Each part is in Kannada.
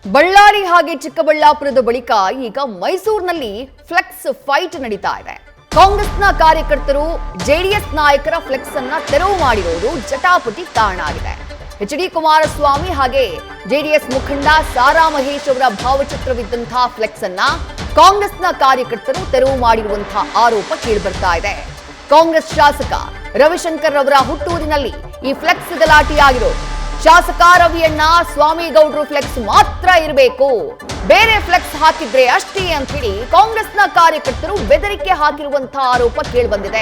ಬಳ್ಳಾರಿ ಹಾಗೆ ಚಿಕ್ಕಬಳ್ಳಾಪುರದ ಬಳಿಕ ಈಗ ಮೈಸೂರಿನಲ್ಲಿ ಫ್ಲೆಕ್ಸ್ ಫೈಟ್ ನಡೀತಾ ಇದೆ. ಕಾಂಗ್ರೆಸ್ನ ಕಾರ್ಯಕರ್ತರು ಜೆಡಿಎಸ್ ನಾಯಕರ ಫ್ಲೆಕ್ಸ್ ಅನ್ನ ತೆರವು ಮಾಡಿರುವುದು ಜಟಾಪಟಿ ಕಾರಣ ಆಗಿದೆ. ಎಚ್.ಡಿ. ಕುಮಾರಸ್ವಾಮಿ ಹಾಗೆ ಜೆಡಿಎಸ್ ಮುಖಂಡ ಸಾರಾ ಮಹೇಶ್ ಅವರ ಭಾವಚಿತ್ರವಿದ್ದಂತಹ ಫ್ಲೆಕ್ಸ್ ಅನ್ನ ಕಾಂಗ್ರೆಸ್ನ ಕಾರ್ಯಕರ್ತರು ತೆರವು ಮಾಡಿರುವಂತಹ ಆರೋಪ ಕೇಳಿಬರ್ತಾ ಇದೆ. ಕಾಂಗ್ರೆಸ್ ಶಾಸಕ ರವಿಶಂಕರ್ ಅವರ ಹುಟ್ಟೂರಿನಲ್ಲಿ ಈ ಫ್ಲೆಕ್ಸ್ ಗಲಾಟೆಯಾಗಿರೋದು. ಶಾಸಕ ರವಿಯಣ್ಣ ಸ್ವಾಮಿಗೌಡರು ಫ್ಲೆಕ್ಸ್ ಮಾತ್ರ ಇರಬೇಕು, ಬೇರೆ ಫ್ಲೆಕ್ಸ್ ಹಾಕಿದ್ರೆ ಅಷ್ಟೇ ಅಂತ ಹೇಳಿ ಕಾಂಗ್ರೆಸ್ನ ಕಾರ್ಯಕರ್ತರು ಬೆದರಿಕೆ ಹಾಕಿರುವಂತಹ ಆರೋಪ ಕೇಳಿಬಂದಿದೆ.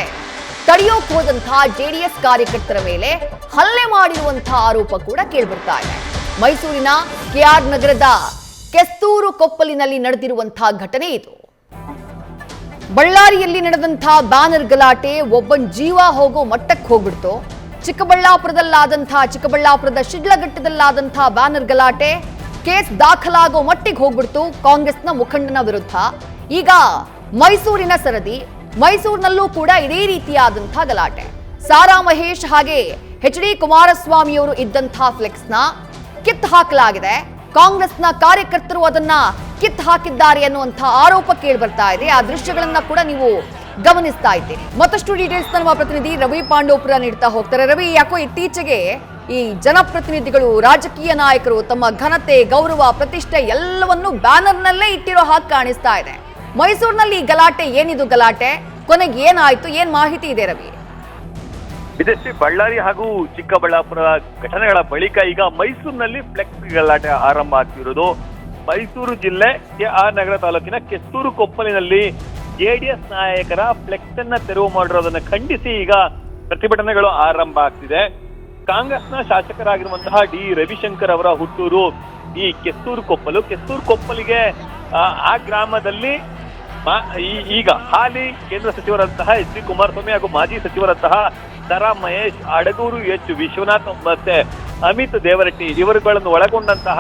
ತಡೆಯೋಕ್ ಹೋದಂತಹ ಜೆಡಿಎಸ್ ಕಾರ್ಯಕರ್ತರ ಮೇಲೆ ಹಲ್ಲೆ ಮಾಡಿರುವಂತಹ ಆರೋಪ ಕೂಡ ಕೇಳಿಬರ್ತಾ ಇದೆ. ಮೈಸೂರಿನ ಕೆಆರ್ ನಗರದ ಕೆಸ್ತೂರು ಕೊಪ್ಪಲಿನಲ್ಲಿ ನಡೆದಿರುವಂತಹ ಘಟನೆ ಇದು. ಬಳ್ಳಾರಿಯಲ್ಲಿ ನಡೆದಂತಹ ಬ್ಯಾನರ್ ಗಲಾಟೆ ಒಬ್ಬನ ಜೀವ ಹೋಗೋ ಮಟ್ಟಕ್ಕೆ ಹೋಗ್ಬಿಡ್ತು. ಚಿಕ್ಕಬಳ್ಳಾಪುರದ ಶಿಡ್ಲಘಟ್ಟದಲ್ಲಾದಂತಹ ಬ್ಯಾನರ್ ಗಲಾಟೆ ಕೇಸ್ ದಾಖಲಾಗೋ ಮಟ್ಟಿಗೆ ಹೋಗ್ಬಿಡ್ತು ಕಾಂಗ್ರೆಸ್ನ ಮುಖಂಡನ ವಿರುದ್ಧ. ಈಗ ಮೈಸೂರಿನ ಸರದಿ, ಮೈಸೂರಿನಲ್ಲೂ ಕೂಡ ಇದೇ ರೀತಿಯಾದಂತಹ ಗಲಾಟೆ. ಸಾರಾ ಮಹೇಶ್ ಹಾಗೆ ಎಚ್.ಡಿ. ಕುಮಾರಸ್ವಾಮಿಯವರು ಇದ್ದಂತಹ ಫ್ಲೆಕ್ಸ್ ನ ಕಿತ್ತು ಹಾಕಲಾಗಿದೆ. ಕಾಂಗ್ರೆಸ್ನ ಕಾರ್ಯಕರ್ತರು ಅದನ್ನ ಕಿತ್ತು ಹಾಕಿದ್ದಾರೆ ಅನ್ನುವಂತಹ ಆರೋಪ ಕೇಳಿ ಬರ್ತಾ ಇದೆ. ಆ ದೃಶ್ಯಗಳನ್ನ ಕೂಡ ನೀವು ಗಮನಿಸ್ತಾ ಇದ್ದೀರಿ. ಮತ್ತಷ್ಟು ಡೀಟೇಲ್ಸ್ ನಮ್ಮ ಪ್ರತಿನಿಧಿ ರವಿ ಪಾಂಡೋಪುರ ನೀಡ್ತಾ ಹೋಗ್ತಾರೆ. ರವಿ, ಯಾಕೋ ಇತ್ತೀಚೆಗೆ ಈ ಜನಪ್ರತಿನಿಧಿಗಳು, ರಾಜಕೀಯ ನಾಯಕರು ತಮ್ಮ ಘನತೆ, ಗೌರವ, ಪ್ರತಿಷ್ಠೆ ಎಲ್ಲವನ್ನೂ ಬ್ಯಾನರ್ನಲ್ಲೇ ಇಟ್ಟಿರೋ ಹಾಗೆ ಕಾಣಿಸ್ತಾ ಇದೆ. ಮೈಸೂರಿನಲ್ಲಿ ಗಲಾಟೆ ಏನಿದು ಗಲಾಟೆ, ಕೊನೆಗೆ ಏನಾಯ್ತು, ಏನ್ ಮಾಹಿತಿ ಇದೆ ರವಿ? ವಿದೇಶಿ ಬಳ್ಳಾರಿ ಹಾಗೂ ಚಿಕ್ಕಬಳ್ಳಾಪುರ ಘಟನೆಗಳ ಬಳಿಕ ಈಗ ಮೈಸೂರಿನಲ್ಲಿ ಫ್ಲೆಕ್ಸ್ ಗಲಾಟೆ ಆರಂಭ ಆಗ್ತಿರೋದು. ಮೈಸೂರು ಜಿಲ್ಲೆ ಕೆಆರ್ ನಗರ ತಾಲೂಕಿನ ಕೆಸ್ತೂರು ಕೊಪ್ಪಲಿನಲ್ಲಿ ಜೆಡಿಎಸ್ ನಾಯಕರ ಫ್ಲೆಕ್ಸ್ ಅನ್ನ ತೆರವು ಮಾಡಿರೋದನ್ನ ಖಂಡಿಸಿ ಈಗ ಪ್ರತಿಭಟನೆಗಳು ಆರಂಭ ಆಗ್ತಿದೆ. ಕಾಂಗ್ರೆಸ್ನ ಶಾಸಕರಾಗಿರುವಂತಹ ಡಿ ರವಿಶಂಕರ್ ಅವರ ಹುಟ್ಟೂರು ಈ ಕೆಸ್ತೂರು ಕೊಪ್ಪಲಿಗೆ ಆ ಗ್ರಾಮದಲ್ಲಿ ಈಗ ಹಾಲಿ ಕೇಂದ್ರ ಸಚಿವರಂತಹ ಎಚ್.ಡಿ. ಕುಮಾರಸ್ವಾಮಿ ಹಾಗೂ ಮಾಜಿ ಸಚಿವರಂತಹ ಸಾರಾ ಮಹೇಶ್, ಅಡಗೂರು ಎಚ್ ವಿಶ್ವನಾಥ್ ಮತ್ತೆ ಅಮಿತ್ ದೇವರಟ್ಟಿ ಇವರುಗಳನ್ನು ಒಳಗೊಂಡಂತಹ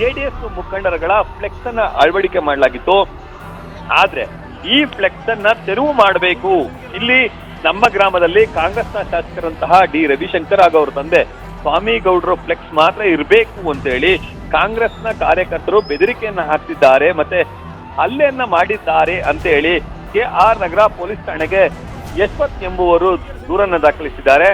ಜೆಡಿಎಸ್ ಮುಖಂಡರುಗಳ ಫ್ಲೆಕ್ಸ್ ಅನ್ನ ಅಳವಡಿಕೆ ಮಾಡಲಾಗಿತ್ತು. ಆದ್ರೆ ಈ ಫ್ಲೆಕ್ಸ್ ಅನ್ನ ತೆರವು ಮಾಡಬೇಕು, ಇಲ್ಲಿ ನಮ್ಮ ಗ್ರಾಮದಲ್ಲಿ ಕಾಂಗ್ರೆಸ್ನ ಶಾಸಕರಂತಹ ಡಿ ರವಿಶಂಕರ್ ಹಾಗೂ ಅವರ ತಂದೆ ಸ್ವಾಮಿಗೌಡರು ಫ್ಲೆಕ್ಸ್ ಮಾತ್ರ ಇರಬೇಕು ಅಂತ ಹೇಳಿ ಕಾಂಗ್ರೆಸ್ನ ಕಾರ್ಯಕರ್ತರು ಬೆದರಿಕೆಯನ್ನ ಹಾಕ್ತಿದ್ದಾರೆ, ಮತ್ತೆ ಹಲ್ಲೆಯನ್ನ ಮಾಡಿದ್ದಾರೆ ಅಂತ ಹೇಳಿ ಕೆಆರ್ ನಗರ ಪೊಲೀಸ್ ಠಾಣೆಗೆ ಯಶವಂತ್ ಎಂಬುವರು ದೂರನ್ನ ದಾಖಲಿಸಿದ್ದಾರೆ.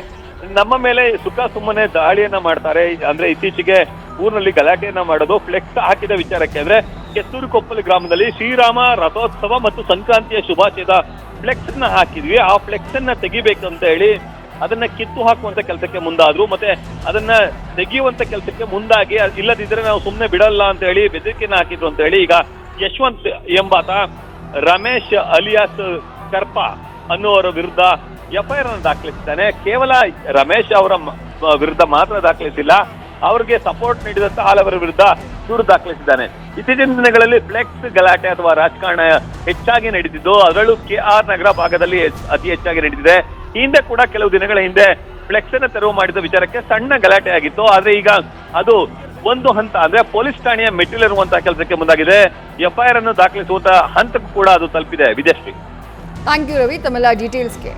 ನಮ್ಮ ಮೇಲೆ ಸುಖ ಸುಮ್ಮನೆ ದಾಳಿಯನ್ನ ಮಾಡ್ತಾರೆ, ಅಂದ್ರೆ ಇತ್ತೀಚೆಗೆ ಊರಿನಲ್ಲಿ ಗಲಾಟೆಯನ್ನ ಮಾಡೋದು ಫ್ಲೆಕ್ಸ್ ಹಾಕಿದ ವಿಚಾರಕ್ಕೆ. ಅಂದ್ರೆ ಕೆಸ್ತೂರು ಕೊಪ್ಪಲು ಗ್ರಾಮದಲ್ಲಿ ಶ್ರೀರಾಮ ರಥೋತ್ಸವ ಮತ್ತು ಸಂಕ್ರಾಂತಿಯ ಶುಭಾಶಯದ ಫ್ಲೆಕ್ಸ್ ಅನ್ನ ಹಾಕಿದ್ವಿ, ಆ ಫ್ಲೆಕ್ಸ್ ಅನ್ನ ತೆಗಿಬೇಕು ಅಂತ ಹೇಳಿ ಅದನ್ನ ಕಿತ್ತು ಹಾಕುವಂತ ಕೆಲಸಕ್ಕೆ ಮುಂದಾದ್ರು, ಮತ್ತೆ ಅದನ್ನ ತೆಗೆಯುವಂತ ಕೆಲಸಕ್ಕೆ ಮುಂದಾಗಿ ಇಲ್ಲದಿದ್ರೆ ನಾವು ಸುಮ್ಮನೆ ಬಿಡಲ್ಲ ಅಂತ ಹೇಳಿ ಬೆದರಿಕೆಯನ್ನ ಹಾಕಿದ್ರು ಅಂತ ಹೇಳಿ ಈಗ ಯಶವಂತ್ ಎಂಬಾತ ರಮೇಶ್ ಅಲಿಯಾಸ್ ಕರ್ಪ ಅನ್ನುವರ ವಿರುದ್ಧ ಎಫ್ಐಆರ್ ಅನ್ನು ದಾಖಲಿಸಿದ್ದಾನೆ. ಕೇವಲ ರಮೇಶ್ ಅವರ ವಿರುದ್ಧ ಮಾತ್ರ ದಾಖಲಿಸಿಲ್ಲ, ಅವರಿಗೆ ಸಪೋರ್ಟ್ ನೀಡಿದಂತಹ ಹಲವರ ವಿರುದ್ಧ ದೂರು ದಾಖಲಿಸಿದ್ದಾನೆ. ಇತ್ತೀಚಿನ ದಿನಗಳಲ್ಲಿ ಫ್ಲೆಕ್ಸ್ ಗಲಾಟೆ ಅಥವಾ ರಾಜಕಾರಣ ಹೆಚ್ಚಾಗಿ ನಡೆದಿದ್ದು, ಅದರಲ್ಲೂ ಕೆಆರ್ ನಗರ ಭಾಗದಲ್ಲಿ ಅತಿ ಹೆಚ್ಚಾಗಿ ನಡೆದಿದೆ. ಹಿಂದೆ ಕೂಡ ಕೆಲವು ದಿನಗಳ ಹಿಂದೆ ಫ್ಲೆಕ್ಸ್ ಅನ್ನು ತೆರವು ಮಾಡಿದ ವಿಚಾರಕ್ಕೆ ಸಣ್ಣ ಗಲಾಟೆ ಆಗಿತ್ತು. ಆದ್ರೆ ಈಗ ಅದು ಒಂದು ಹಂತ, ಅಂದ್ರೆ ಪೊಲೀಸ್ ಠಾಣೆಯ ಮೆಟ್ಟಿಲಿರುವಂತಹ ಕೆಲಸಕ್ಕೆ ಮುಂದಾಗಿದೆ. ಎಫ್ಐಆರ್ ಅನ್ನು ದಾಖಲಿಸುವಂತಹ ಹಂತಕ್ಕೂ ಕೂಡ ಅದು ತಲುಪಿದೆ. ವಿದೇಶಿ. ಥ್ಯಾಂಕ್ ಯು ರವಿ, ತಮ್ಮೆಲ್ಲ ಡೀಟೇಲ್ಸ್ಗೆ.